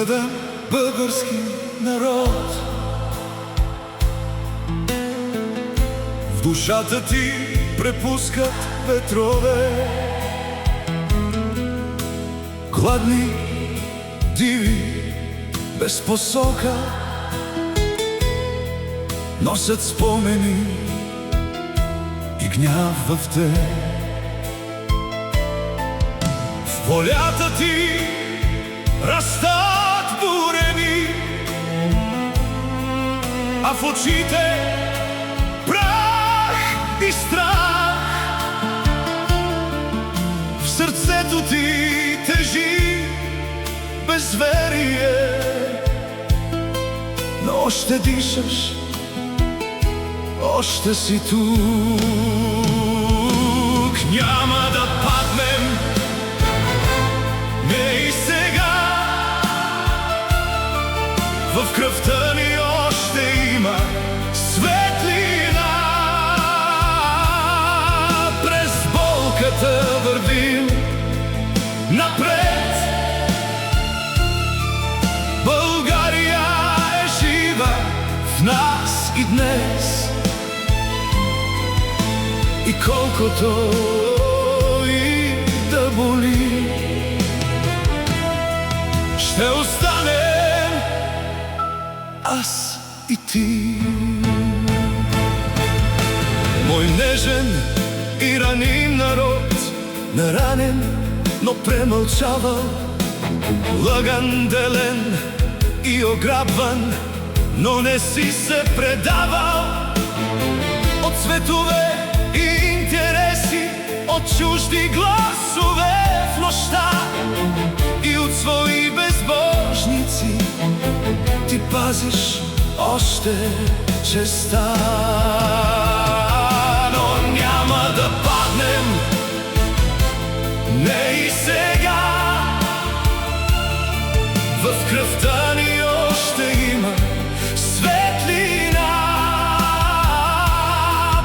бъда български народ. В душата ти препускат ветрове, гладни, диви, без посока, носят спомени и гняв в те. В полята ти растат бурени, а в очите прах и страх. В сърцето ти тежи безверие, но още дишаш, още си тук. Няма да паднем, не и сега. В кръвта ни още има светлина. През болката вървим напред. България е жива в нас и днес. И колкото и да боли, ще останем аз и ти. Мой нежен и раним народ, наранен, но премълчавал, лъган, делен и ограбван, но не си се предавал. От светове и интереси, от чужди гласове в нощта и от свои безбожници ти пазиш още честа. Но няма да паднем, не и сега. В кръвта ни още има светлина.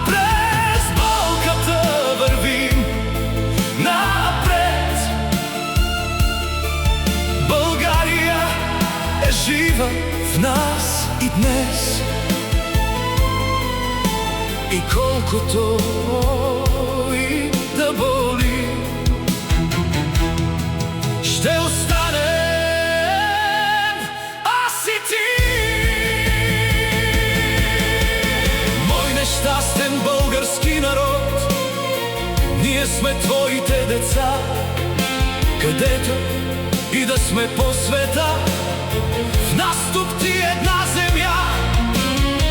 През болката вървим напред. България е жива в нас и днес. И колкото и да боли, ще останем аз и ти. Мой нещастен български народ, ние сме твоите деца. Където и да сме по света, в нас тук ти една земя.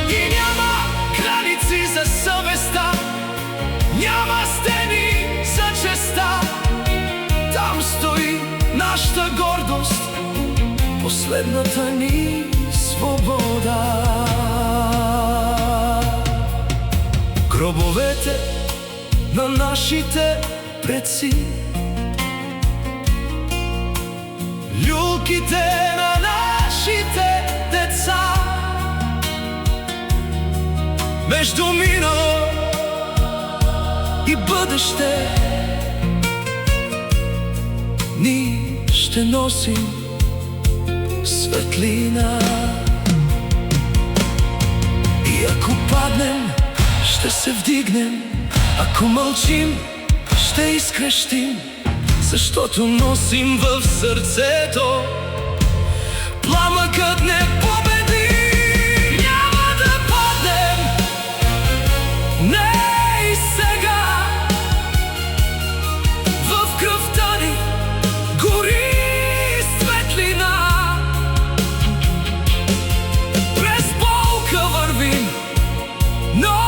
И няма граници за съвестта, няма стени за честа. Там стои нашата гордост, последната ни свобода. Гробовете на нашите предци, люлките на нашите деца. Между минало и бъдеще ние ще носим светлина. И ако паднем, ще се вдигнем. Ако мълчим, ще изкрещим, защото носим в сърцето пламъкът не победи. Няма да паднем, не и сега. В кръвта ни гори светлина. През болка вървим, но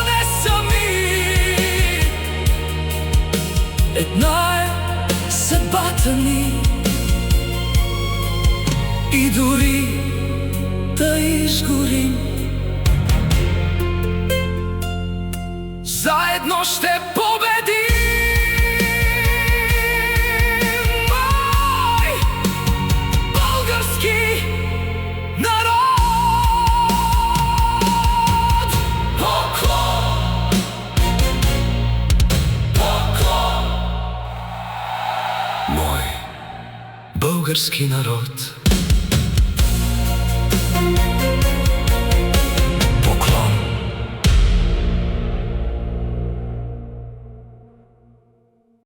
не сами. Една е съдбата ни, и дори да изгорим, заедно ще победим. Мой български народ. Поклон, поклон. Мой български народ.